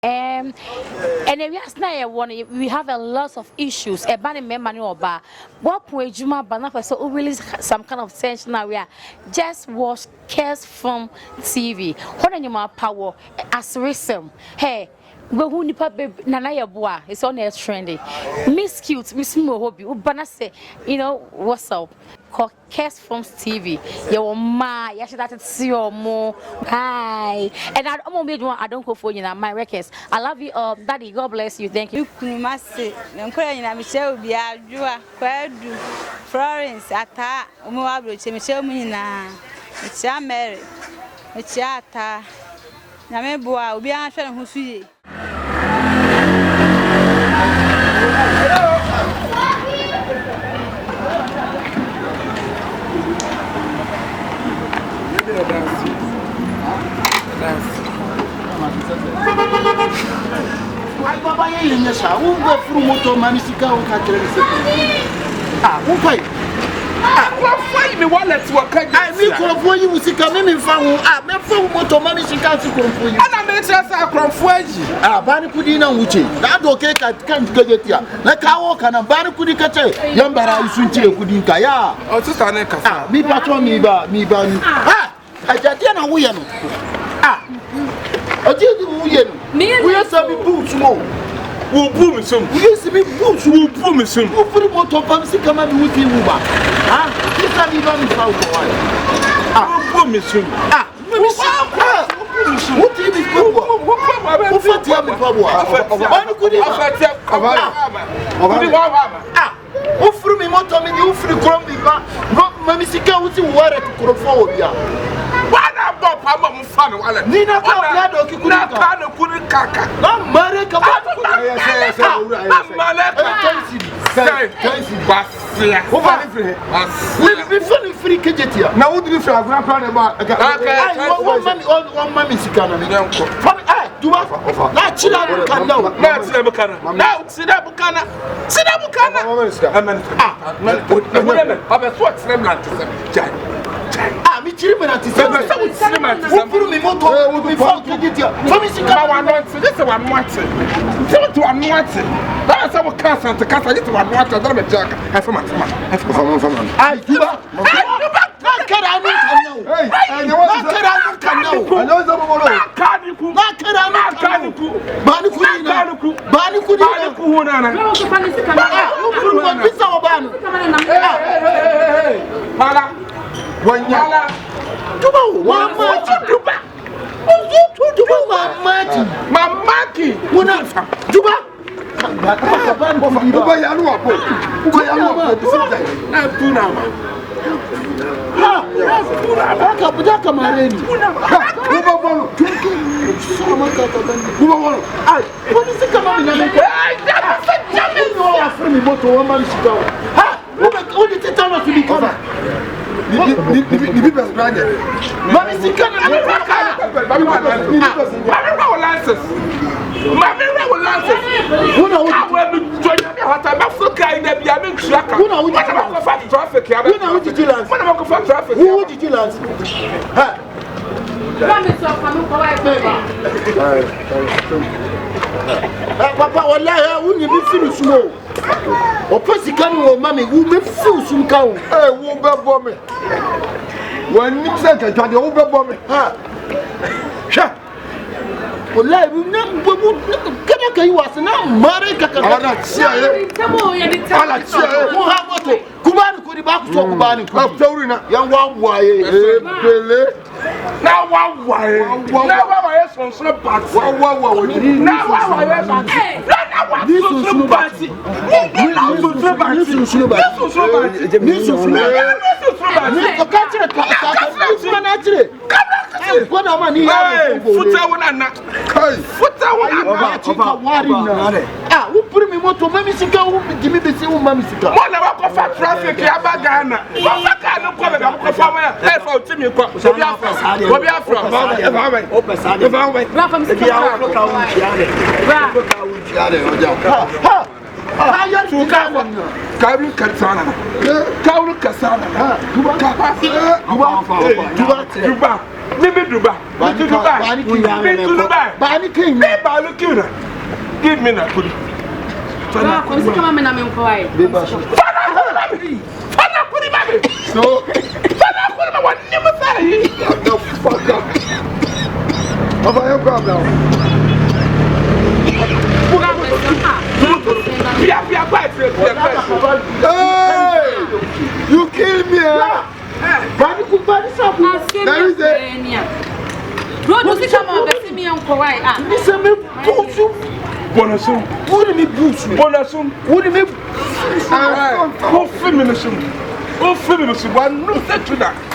And we have a lot of issues. A banning member or bar. What point Juma Banafa so release some kind of tension now? We are just watch Cares from TV. What are your power as recent? Hey. But who nipa Nanaya Boa is on air trendy. Miss Cute, Miss Mohobi, Ubanase, what's up? Called Cares from TV. Your ma, you should see your more. Hi. And I don't go for you now, my records. I love you, Daddy. God bless you. Thank you. Kumasi, Michelle Biajua, Kwadu, Florence, Ata, Umuabu, Michelle Mina, Michelle Mary, Michata, Namebua, Ubian, who see. Ai baba ye nyesha wo go furu moto manisika wo ka kire se wo fai wo fai me wallet wo ka ai mi krofo yi musika me mfa ho me fa moto manisika ti krofo yi ana me tira sa krofo aji ba ni kudi na wuce na do ke ka kan gajetia na kawo kana ba ni kudi kace yambara isu ntire kudi ka ya o sister na ka mi patron mi ba ni ajadia na wo ye no Oje di wo ye no. We are some boots mo. Wo boom some. We see me boots wo boom some. Wo furi moto pam si kama mi wuti wo ba. Kita mi ba mi fa wo wa. Wo boom some. Mi si. Wo ti mi fa wo. Wo fa ti mi fa wo. Ba ni kudi. Wo furi mi moto mi di wo furi krom bi ba. Mami si ka wuti wo re kuro fo wo bia. Wana bop ama mfano wala nina ka ya do ki kuni ka na kuni kaka na mare ka ba kansi basia wo ba ni free we feel free kejetia na wo diri free agura pra na ba one mami sikana ni nko mami duba na chila bukana na chila bukana na sida bukana amen aba so trem la tse jai mi chiri me na tse wo furu mi moto mi fa kejetia fami sikana wa no this one mwate to anwate that say we kasa this one mwate that me jaka fama ai duba na kara nu Aka mareni. Buba bolo. Sama kaka bani. Buba bolo. Ai, kwani sika mami na mko. Ai, jamii no afuni moto wa mami shika. Ha, udi titano tulikana. Ni bibi brother. Mami sika na mko. Mami wa license. Mami wa license. Una udi jonya hata mafuka ina bia me nsuaka. Una udi traffic ya. Una udi vigilance. Una ko fa traffic. Who vigilance? Ha. Papa wallahi uni bi finu sumo. Oposi kan wo mami wo me fu sum kan. Wo be bo me. Wani se ka twade wo be bo me. Ha. Sha. Wallahi na bobu kana kai wasna mare ka ka. Ala tia tamo ya ni tamo. Ala tia mo ha moto. Kubani ko di ba ku to kubani ko. Tawri na yan wa waye. Pele. Na wa waye. Na wa waye sonso party. Wa na wa waye party. Na wa sonso party. Na sonso party. Sonso party. Ni sonso party. Ni ko ka tire ka na tire. Ko na ma ni ya. Futa wona na. Kai. Futa wona na. Ka wari na. Wo puri mi moto mami sika wo gimi be se wo mami sika. Mo na wa ko fa traffic ya ba Ghana. Wa fa ka no ko be ko fa ma. Fa utimi ko. Obi afro. O pesade. Rafa mi sika wo ka wo chiare. Ka wo chiare oja. Ha. Ayan suka mo. Karu kasana. Karu kasana. Duba. Duba. Maybe Dubai. Give me that. You kill me, Bonasum. What do you boots? Bonasum. What do you mean? Oh, feminism. Oh, feminism. One, no, set to that.